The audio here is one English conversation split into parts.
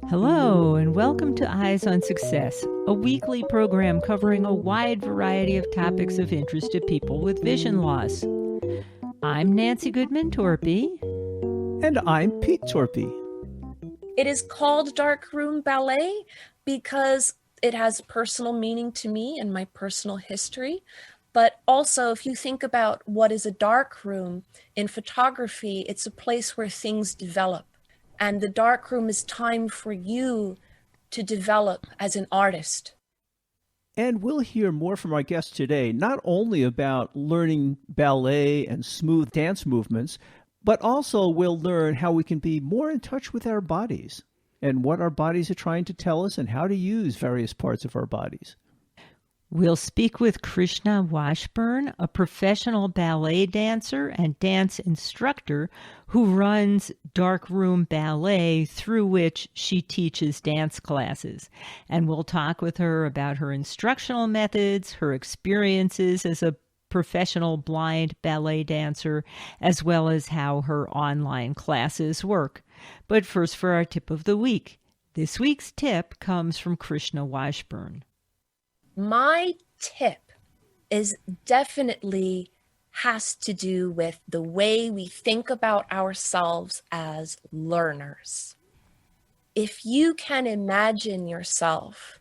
Hello, and welcome to Eyes on Success, a weekly program covering a wide variety of topics of interest to people with vision loss. I'm Nancy Goodman Torpey. And I'm Pete Torpey. It is called Dark Room Ballet because it has personal meaning to me and my personal history. But also, if you think about what is a dark room, in photography, it's a place where things develop. And the dark room is time for you to develop as an artist. And we'll hear more from our guest today, not only about learning ballet and smooth dance movements, but also we'll learn how we can be more in touch with our bodies and what our bodies are trying to tell us and how to use various parts of our bodies. We'll speak with Krishna Washburn, a professional ballet dancer and dance instructor who runs Dark Room Ballet, through which she teaches dance classes. And we'll talk with her about her instructional methods, her experiences as a professional blind ballet dancer, as well as how her online classes work. But first, for our tip of the week. This week's tip comes from Krishna Washburn. My tip is definitely has to do with the way we think about ourselves as learners. If you can imagine yourself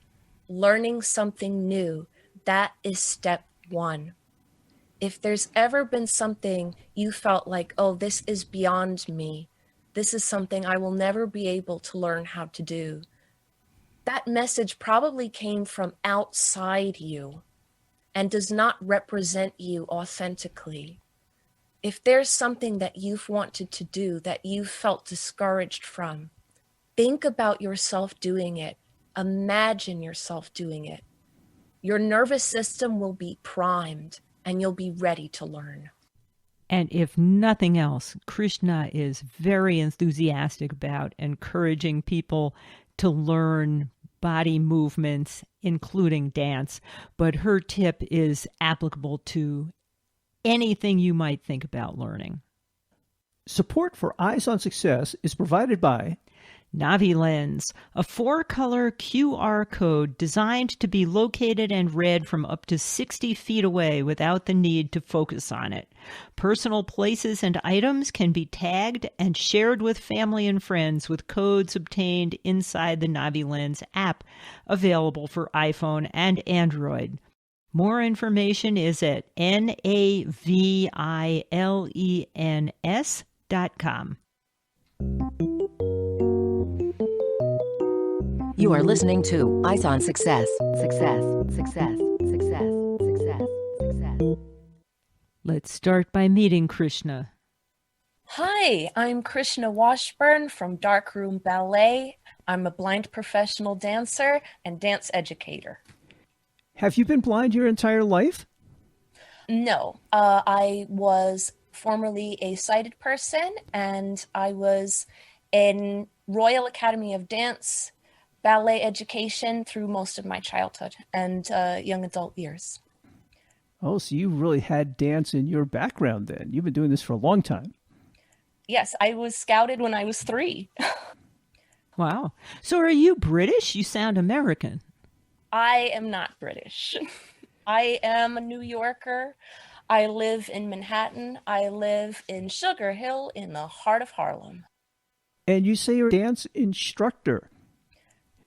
learning something new, that is step one. If there's ever been something you felt like, oh, this is beyond me, this is something I will never be able to learn how to do, that message probably came from outside you and does not represent you authentically. If there's something that you've wanted to do that you felt discouraged from, think about yourself doing it. Imagine yourself doing it. Your nervous system will be primed and you'll be ready to learn. And if nothing else, Krishna is very enthusiastic about encouraging people to learn body movements, including dance, but her tip is applicable to anything you might think about learning. Support for Eyes on Success is provided by NaviLens, a 4-color QR code designed to be located and read from up to 60 feet away without the need to focus on it. Personal places and items can be tagged and shared with family and friends with codes obtained inside the NaviLens app, available for iPhone and Android. More information is at navilens.com. You are listening to Eyes on Success. Success, success, success, success, success. Let's start by meeting Krishna. Hi, I'm Krishna Washburn from Dark Room Ballet. I'm a blind professional dancer and dance educator. Have you been blind your entire life? No, I was formerly a sighted person, and I was in Royal Academy of Dance ballet education through most of my childhood and young adult years. Oh, so you really had dance in your background then. You've been doing this for a long time. Yes, I was scouted when I was 3. Wow. So are you British? You sound American. I am not British. I am a New Yorker. I live in Manhattan. I live in Sugar Hill in the heart of Harlem. And you say you're a dance instructor.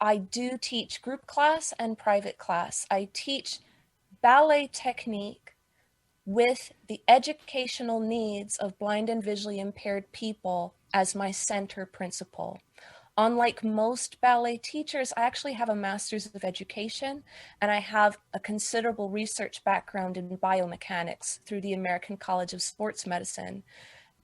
I do teach group class and private class. I teach ballet technique with the educational needs of blind and visually impaired people as my center principle. Unlike most ballet teachers, I actually have a master's of education, and I have a considerable research background in biomechanics through the American College of Sports Medicine.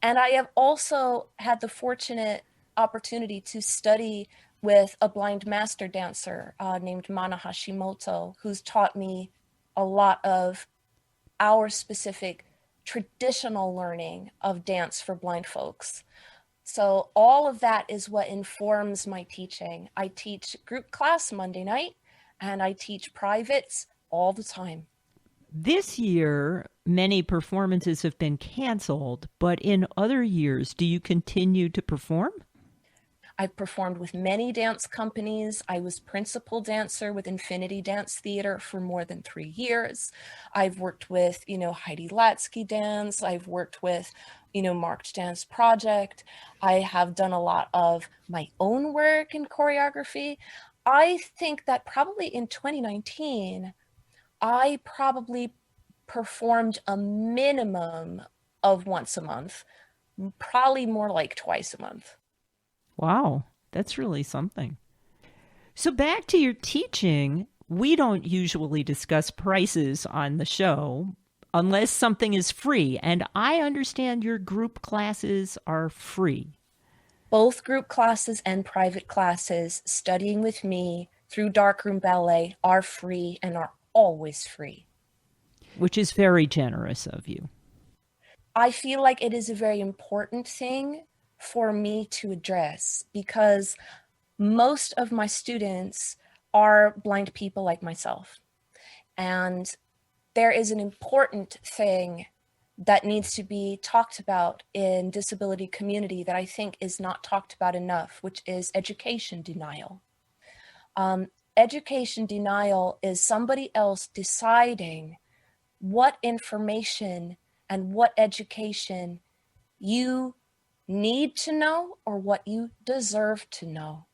And I have also had the fortunate opportunity to study with a blind master dancer named Mana Hashimoto, who's taught me a lot of our specific traditional learning of dance for blind folks. So all of that is what informs my teaching. I teach group class Monday night, and I teach privates all the time. This year, many performances have been canceled, but in other years, do you continue to perform? I've performed with many dance companies. I was principal dancer with Infinity Dance Theater for more than 3 years. I've worked with, Heidi Latsky Dance. I've worked with, Marked Dance Project. I have done a lot of my own work in choreography. I think that probably in 2019, I probably performed a minimum of once a month, probably more like twice a month. Wow, that's really something. So back to your teaching, we don't usually discuss prices on the show unless something is free. And I understand your group classes are free. Both group classes and private classes studying with me through Dark Room Ballet are free and are always free. Which is very generous of you. I feel like it is a very important thing for me to address because most of my students are blind people like myself. And there is an important thing that needs to be talked about in disability community that I think is not talked about enough, which is education denial. Education denial is somebody else deciding what information and what education you need to know or what you deserve to know.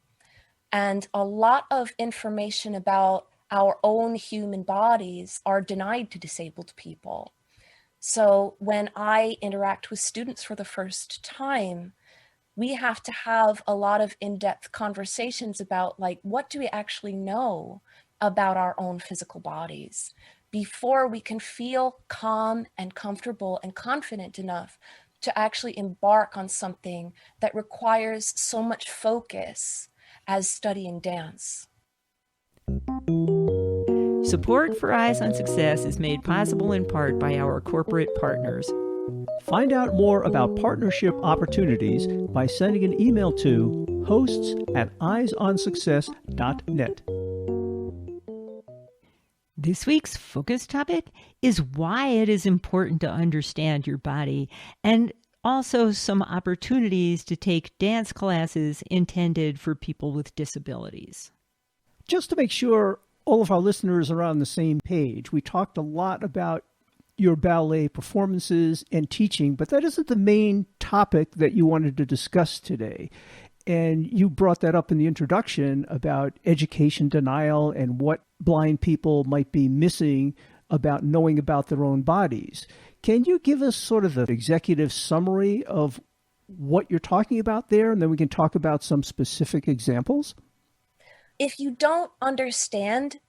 And a lot of information about our own human bodies are denied to disabled people. So when I interact with students for the first time, we have to have a lot of in-depth conversations about what do we actually know about our own physical bodies before we can feel calm and comfortable and confident enough to actually embark on something that requires so much focus as studying dance. Support for Eyes on Success is made possible in part by our corporate partners. Find out more about partnership opportunities by sending an email to hosts@eyesonsuccess.net. This week's focus topic is why it is important to understand your body, and also some opportunities to take dance classes intended for people with disabilities. Just to make sure all of our listeners are on the same page, we talked a lot about your ballet performances and teaching, but that isn't the main topic that you wanted to discuss today. And you brought that up in the introduction about education denial and what blind people might be missing about knowing about their own bodies. Can you give us sort of the executive summary of what you're talking about there? And then we can talk about some specific examples. If you don't understand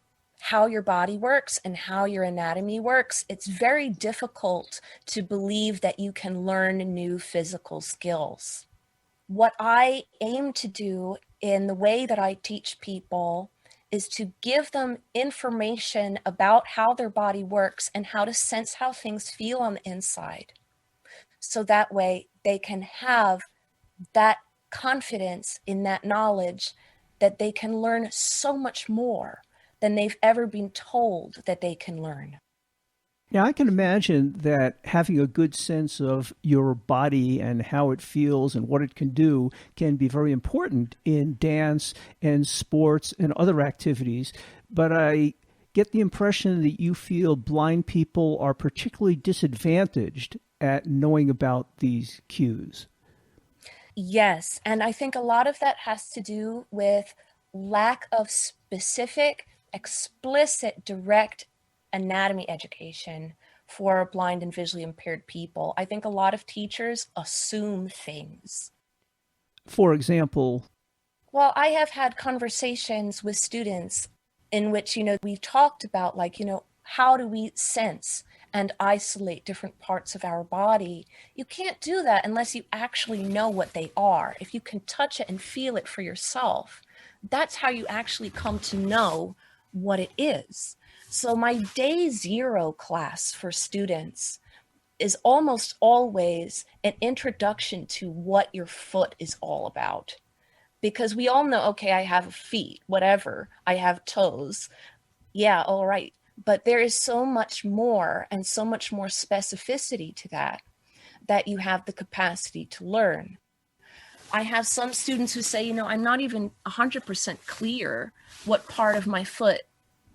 how your body works and how your anatomy works, it's very difficult to believe that you can learn new physical skills. What I aim to do in the way that I teach people is to give them information about how their body works and how to sense how things feel on the inside. So that way they can have that confidence in that knowledge that they can learn so much more than they've ever been told that they can learn. Now, I can imagine that having a good sense of your body and how it feels and what it can do can be very important in dance and sports and other activities. But I get the impression that you feel blind people are particularly disadvantaged at knowing about these cues. Yes, and I think a lot of that has to do with lack of specific, explicit, direct anatomy education for blind and visually impaired people. I think a lot of teachers assume things. For example, well, I have had conversations with students in which, we've talked about how do we sense and isolate different parts of our body. You can't do that unless you actually know what they are. If you can touch it and feel it for yourself, that's how you actually come to know what it is. So my day zero class for students is almost always an introduction to what your foot is all about. Because we all know, okay, I have feet, whatever, I have toes. Yeah, all right. But there is so much more and so much more specificity to that you have the capacity to learn. I have some students who say, I'm not even 100% clear what part of my foot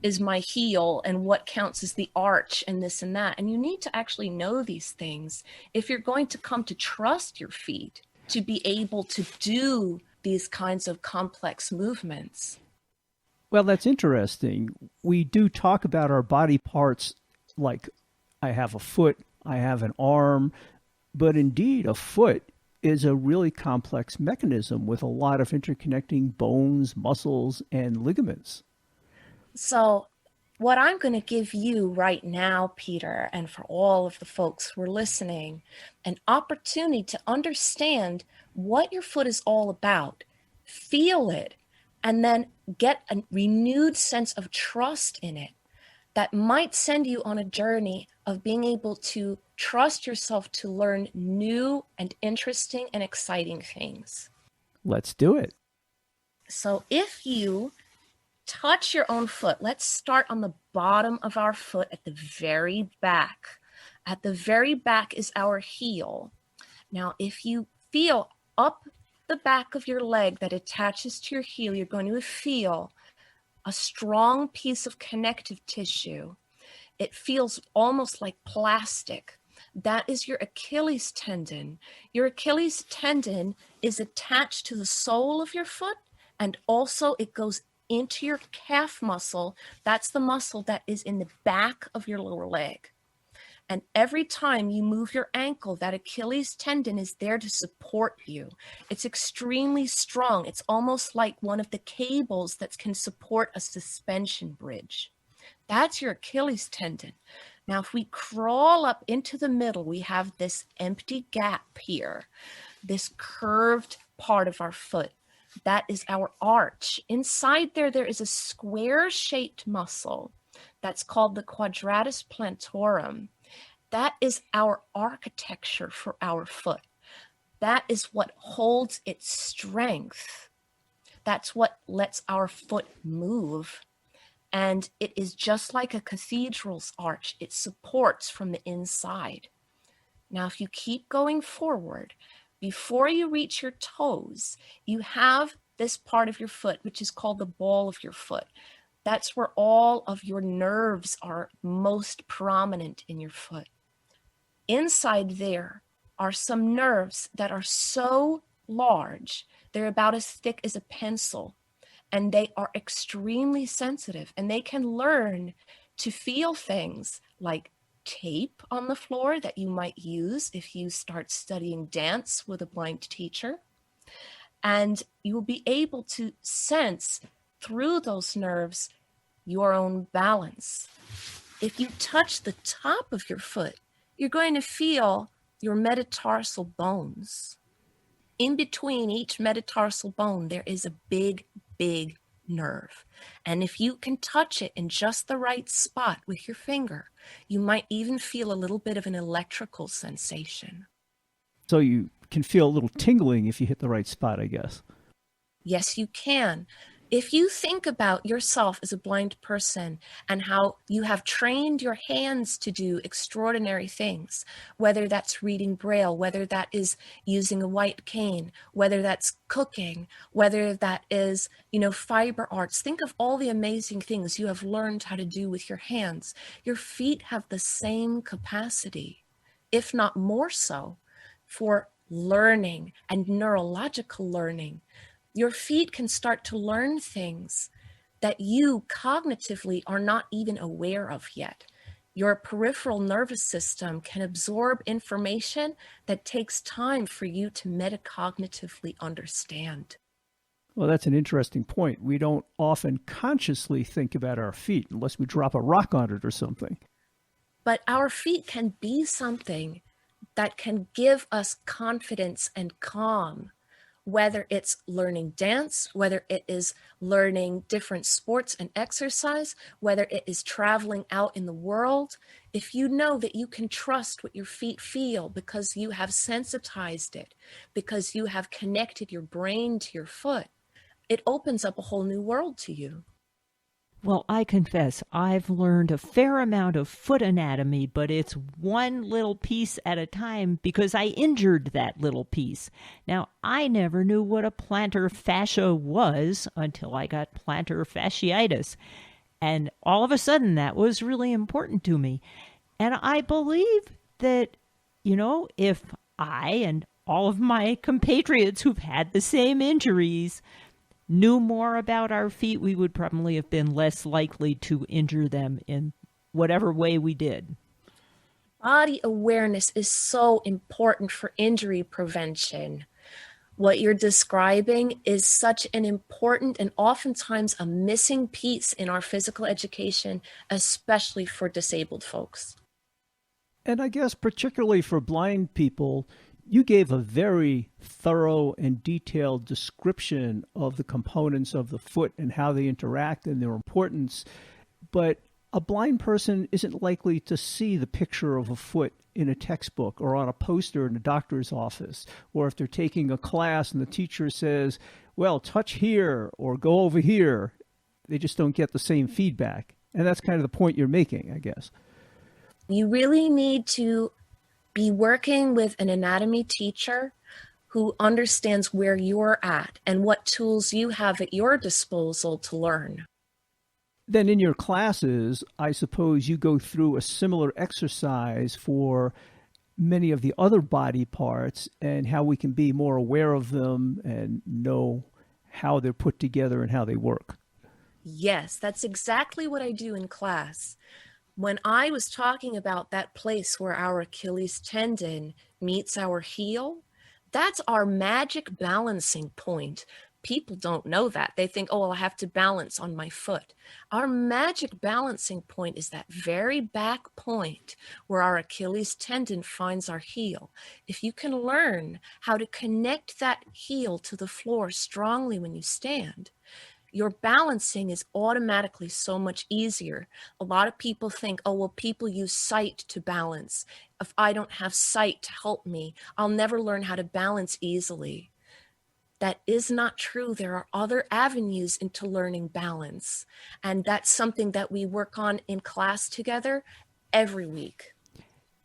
is my heel and what counts as the arch and this and that. And you need to actually know these things if you're going to come to trust your feet to be able to do these kinds of complex movements. Well, that's interesting. We do talk about our body parts like I have a foot, I have an arm, but indeed a foot is a really complex mechanism with a lot of interconnecting bones, muscles, and ligaments. So what I'm going to give you right now, Peter, and for all of the folks who are listening, an opportunity to understand what your foot is all about, feel it, and then get a renewed sense of trust in it that might send you on a journey of being able to trust yourself to learn new and interesting and exciting things. Let's do it. So if you touch your own foot, let's start on the bottom of our foot at the very back. At the very back is our heel. Now, if you feel up the back of your leg that attaches to your heel, you're going to feel a strong piece of connective tissue. It feels almost like plastic. That is your Achilles tendon. Your Achilles tendon is attached to the sole of your foot, and also it goes into your calf muscle. That's the muscle that is in the back of your lower leg. And every time you move your ankle, that Achilles tendon is there to support you. It's extremely strong. It's almost like one of the cables that can support a suspension bridge. That's your Achilles tendon. Now, if we crawl up into the middle, we have this empty gap here, this curved part of our foot. That is our arch. Inside there is a square-shaped muscle that's called the quadratus plantarum. That is our architecture for our foot. That is what holds its strength. That's what lets our foot move. And it is just like a cathedral's arch. It supports from the inside. Now, if you keep going forward, before you reach your toes, you have this part of your foot, which is called the ball of your foot. That's where all of your nerves are most prominent in your foot. Inside there are some nerves that are so large, they're about as thick as a pencil, and they are extremely sensitive, and they can learn to feel things like tape on the floor that you might use if you start studying dance with a blind teacher. And you will be able to sense through those nerves your own balance. If you touch the top of your foot, you're going to feel your metatarsal bones. In between each metatarsal bone, there is a big, big nerve. And if you can touch it in just the right spot with your finger, you might even feel a little bit of an electrical sensation. So you can feel a little tingling if you hit the right spot, I guess. Yes, you can. If you think about yourself as a blind person and how you have trained your hands to do extraordinary things, whether that's reading Braille, whether that is using a white cane, whether that's cooking, whether that is, fiber arts, think of all the amazing things you have learned how to do with your hands. Your feet have the same capacity, if not more so, for learning and neurological learning. Your feet can start to learn things that you cognitively are not even aware of yet. Your peripheral nervous system can absorb information that takes time for you to metacognitively understand. Well, that's an interesting point. We don't often consciously think about our feet unless we drop a rock on it or something. But our feet can be something that can give us confidence and calm. Whether it's learning dance, whether it is learning different sports and exercise, whether it is traveling out in the world, if you know that you can trust what your feet feel because you have sensitized it, because you have connected your brain to your foot, it opens up a whole new world to you. Well, I confess, I've learned a fair amount of foot anatomy, but it's one little piece at a time because I injured that little piece. Now, I never knew what a plantar fascia was until I got plantar fasciitis. And all of a sudden, that was really important to me. And I believe that, if I and all of my compatriots who've had the same injuries knew more about our feet, we would probably have been less likely to injure them in whatever way we did. Body awareness is so important for injury prevention. What you're describing is such an important and oftentimes a missing piece in our physical education, especially for disabled folks. And I guess particularly for blind people, you gave a very thorough and detailed description of the components of the foot and how they interact and their importance. But a blind person isn't likely to see the picture of a foot in a textbook or on a poster in a doctor's office, or if they're taking a class and the teacher says, well, touch here or go over here. They just don't get the same feedback. And that's kind of the point you're making, I guess. You really need to be working with an anatomy teacher who understands where you're at and what tools you have at your disposal to learn. Then in your classes, I suppose you go through a similar exercise for many of the other body parts and how we can be more aware of them and know how they're put together and how they work. Yes, that's exactly what I do in class. When I was talking about that place where our Achilles tendon meets our heel, that's our magic balancing point. People don't know that. They think, oh, well, I have to balance on my foot. Our magic balancing point is that very back point where our Achilles tendon finds our heel. If you can learn how to connect that heel to the floor strongly when you stand, your balancing is automatically so much easier. A lot of people think, oh, well, people use sight to balance. If I don't have sight to help me, I'll never learn how to balance easily. That is not true. There are other avenues into learning balance. And that's something that we work on in class together every week.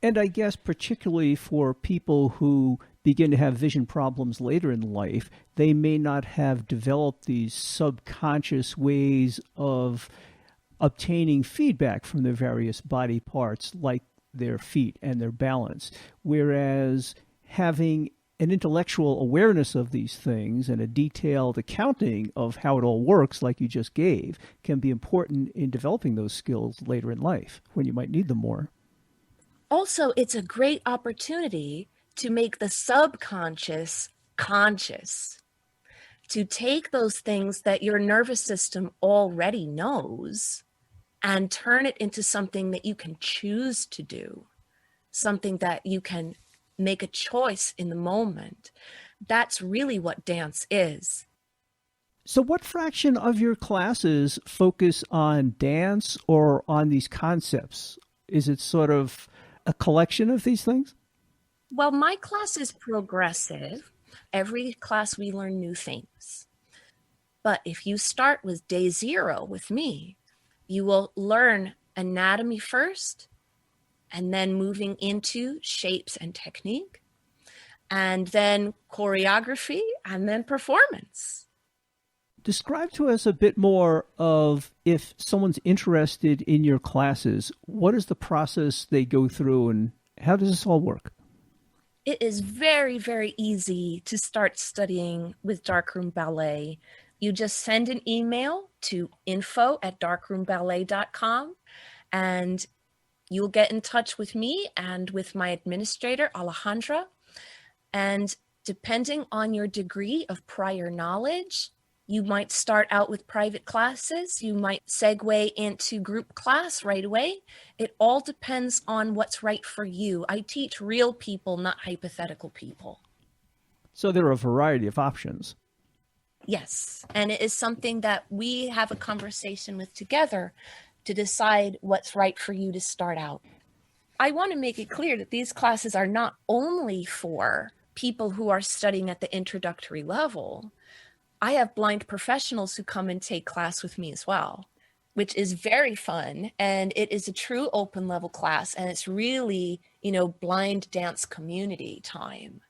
And I guess particularly for people who begin to have vision problems later in life, they may not have developed these subconscious ways of obtaining feedback from their various body parts, like their feet and their balance. Whereas having an intellectual awareness of these things and a detailed accounting of how it all works, like you just gave, can be important in developing those skills later in life when you might need them more. Also, it's a great opportunity to make the subconscious conscious, to take those things that your nervous system already knows and turn it into something that you can choose to do, something that you can make a choice in the moment. That's really what dance is. So what fraction of your classes focus on dance or on these concepts? Is it sort of a collection of these things? Well, my class is progressive. Every class we learn new things. But if you start with day 0 with me, you will learn anatomy first, and then moving into shapes and technique, and then choreography, and then performance. Describe to us a bit more of, if someone's interested in your classes, what is the process they go through and how does this all work? It is very, very easy to start studying with Dark Room Ballet. You just send an email to info@darkroomballet.com and you'll get in touch with me and with my administrator, Alejandra. And depending on your degree of prior knowledge, you might start out with private classes. You might segue into group class right away. It all depends on what's right for you. I teach real people, not hypothetical people. So there are a variety of options. Yes, and it is something that we have a conversation with together to decide what's right for you to start out. I want to make it clear that these classes are not only for people who are studying at the introductory level. I have blind professionals who come and take class with me as well. which is very fun. And it is a true open level class. And it's really, blind dance community time.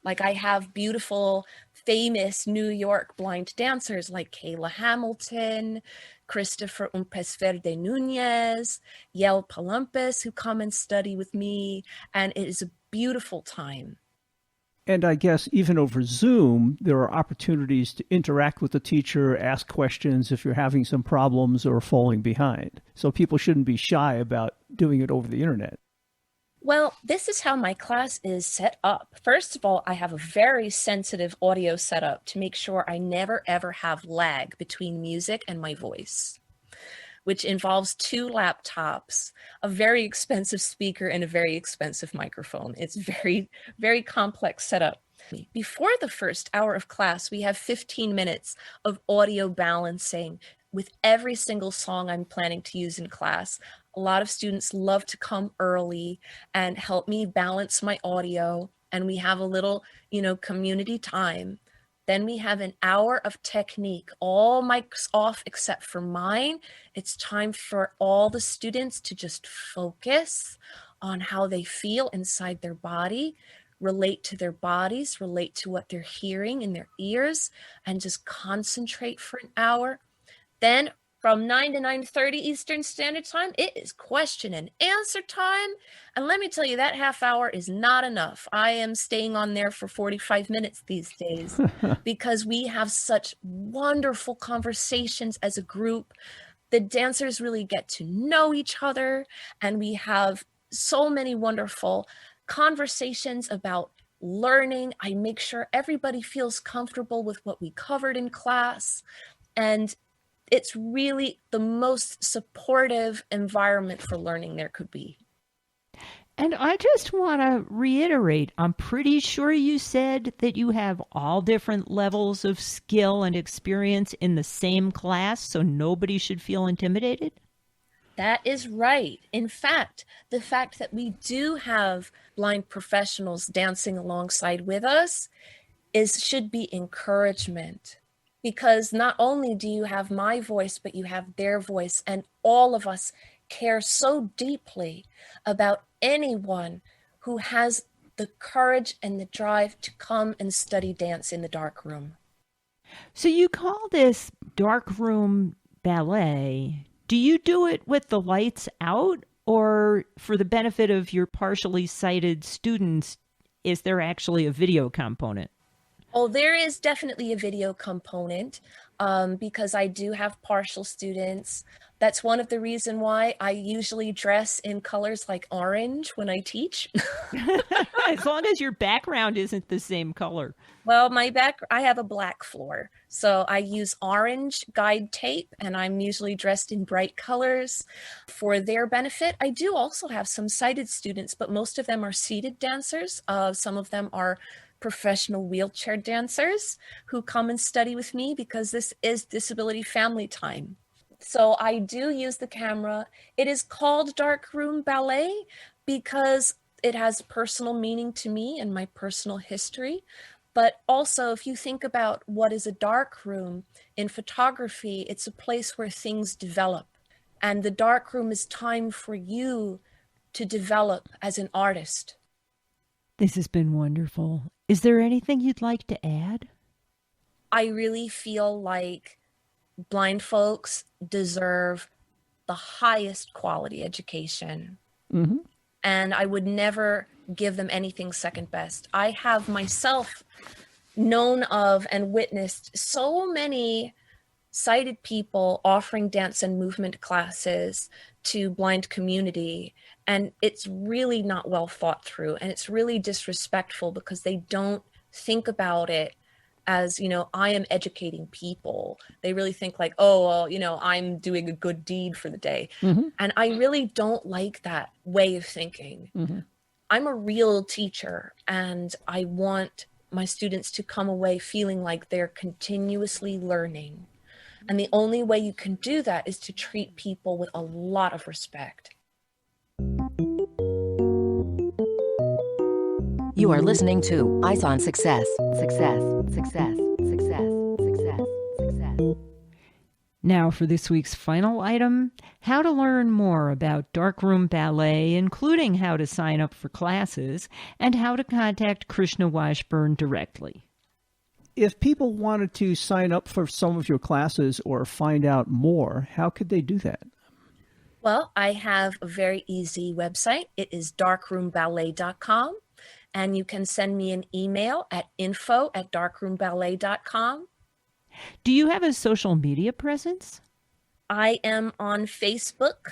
Like I have beautiful, famous New York blind dancers like Kayla Hamilton, Christopher Umpesverde Nunez, Yel Palumpis, who come and study with me. And it is a beautiful time. And I guess even over Zoom, there are opportunities to interact with the teacher, ask questions if you're having some problems or falling behind. So people shouldn't be shy about doing it over the internet. Well, this is how my class is set up. First of all, I have a very sensitive audio setup to make sure I never ever have lag between music and my voice, which involves 2 laptops, a very expensive speaker, and a very expensive microphone. It's very, very complex setup. Before the first hour of class, we have 15 minutes of audio balancing with every single song I'm planning to use in class. A lot of students love to come early and help me balance my audio, and we have a little, community time. Then we have an hour of technique, all mics off except for mine. It's time for all the students to just focus on how they feel inside their body, relate to their bodies, relate to what they're hearing in their ears, and just concentrate for an hour. Then from 9 to 9:30 Eastern Standard Time, it is question and answer time. And let me tell you, that half hour is not enough. I am staying on there for 45 minutes these days because we have such wonderful conversations as a group. The dancers really get to know each other, and we have so many wonderful conversations about learning. I make sure everybody feels comfortable with what we covered in class. And it's really the most supportive environment for learning there could be. And I just want to reiterate, I'm pretty sure you said that you have all different levels of skill and experience in the same class, so nobody should feel intimidated? That is right. In fact, the fact that we do have blind professionals dancing alongside with us should be encouragement. Because not only do you have my voice, but you have their voice, and all of us care so deeply about anyone who has the courage and the drive to come and study dance in the dark room. So you call this Dark Room Ballet. Do you do it with the lights out, or for the benefit of your partially sighted students, is there actually a video component? Oh, there is definitely a video component because I do have partial students. That's one of the reasons why I usually dress in colors like orange when I teach. As long as your background isn't the same color. Well, I have a black floor, so I use orange guide tape, and I'm usually dressed in bright colors for their benefit. I do also have some sighted students, but most of them are seated dancers. Some of them are professional wheelchair dancers who come and study with me because this is disability family time. So I do use the camera. It is called Dark Room Ballet because it has personal meaning to me and my personal history. But also, if you think about what is a dark room in photography, it's a place where things develop. And the dark room is time for you to develop as an artist. This has been wonderful. Is there anything you'd like to add? I really feel like blind folks deserve the highest quality education. Mm-hmm. And I would never give them anything second best. I have myself known of and witnessed so many sighted people offering dance and movement classes to blind community, and it's really not well thought through, and it's really disrespectful because they don't think about it as, I am educating people. They really think like, oh, well, I'm doing a good deed for the day. Mm-hmm. And I really don't like that way of thinking. Mm-hmm. I'm a real teacher, and I want my students to come away feeling like they're continuously learning. And the only way you can do that is to treat people with a lot of respect. You are listening to Eyes on Success. Success, success, success, success, success. Now for this week's final item, how to learn more about Dark Room Ballet, including how to sign up for classes and how to contact Krishna Washburn directly. If people wanted to sign up for some of your classes or find out more, how could they do that? Well, I have a very easy website. It is darkroomballet.com, and you can send me an email at info@darkroomballet.com. Do you have a social media presence? I am on Facebook.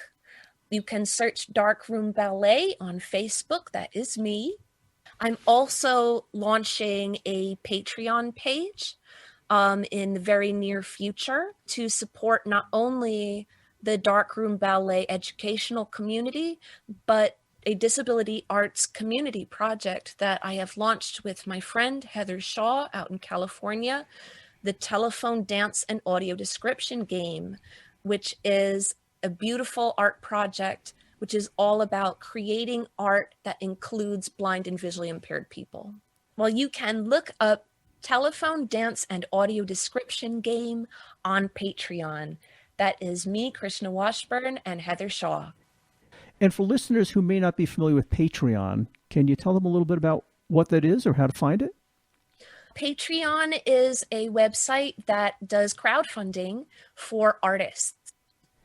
You can search Dark Room Ballet on Facebook. That is me. I'm also launching a Patreon page in the very near future to support not only the Dark Room Ballet educational community, but a disability arts community project that I have launched with my friend Heather Shaw out in California, the telephone dance and audio description game, which is a beautiful art project, which is all about creating art that includes blind and visually impaired people. Well, you can look up telephone dance and audio description game on Patreon. That is me, Krishna Washburn, and Heather Shaw. And for listeners who may not be familiar with Patreon, can you tell them a little bit about what that is or how to find it? Patreon is a website that does crowdfunding for artists.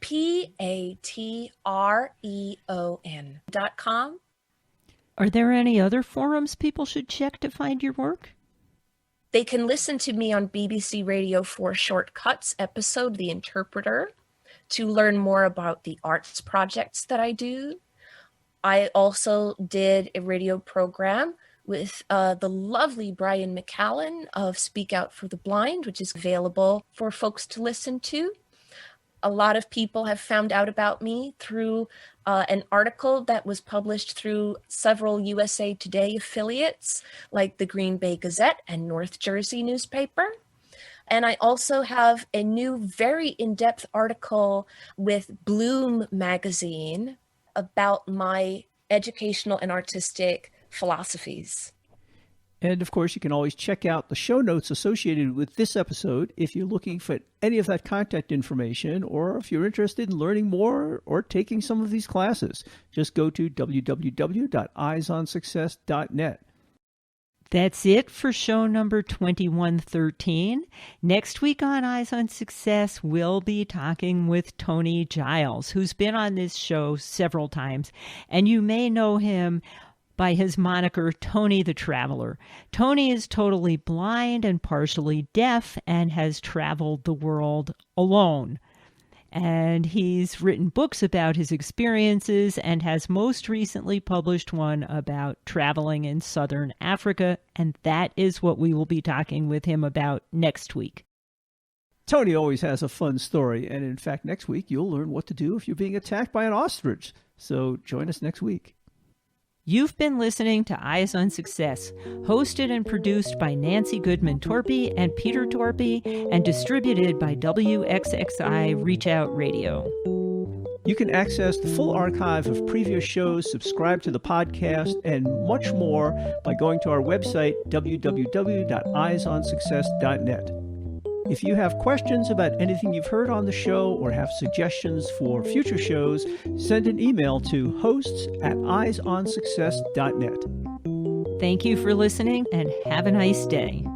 Patreon.com. Are there any other forums people should check to find your work? They can listen to me on BBC Radio 4 Shortcuts episode, The Interpreter, to learn more about the arts projects that I do. I also did a radio program with the lovely Brian McCallan of Speak Out for the Blind, which is available for folks to listen to. A lot of people have found out about me through an article that was published through several USA Today affiliates, like the Green Bay Gazette and North Jersey newspaper. And I also have a new, very in-depth article with Bloom magazine about my educational and artistic philosophies. And of course, you can always check out the show notes associated with this episode if you're looking for any of that contact information, or if you're interested in learning more or taking some of these classes. Just go to www.eyesonsuccess.net. That's it for show number 2113. Next week on Eyes on Success, we'll be talking with Tony Giles, who's been on this show several times, and you may know him by his moniker Tony the Traveler. Tony is totally blind and partially deaf and has traveled the world alone. And he's written books about his experiences and has most recently published one about traveling in Southern Africa. And that is what we will be talking with him about next week. Tony always has a fun story. And in fact, next week, you'll learn what to do if you're being attacked by an ostrich. So join us next week. You've been listening to Eyes on Success, hosted and produced by Nancy Goodman Torpey and Peter Torpey, and distributed by WXXI Reach Out Radio. You can access the full archive of previous shows, subscribe to the podcast, and much more by going to our website, www.eyesonsuccess.net. If you have questions about anything you've heard on the show or have suggestions for future shows, send an email to hosts@eyesonsuccess.net. Thank you for listening and have a nice day.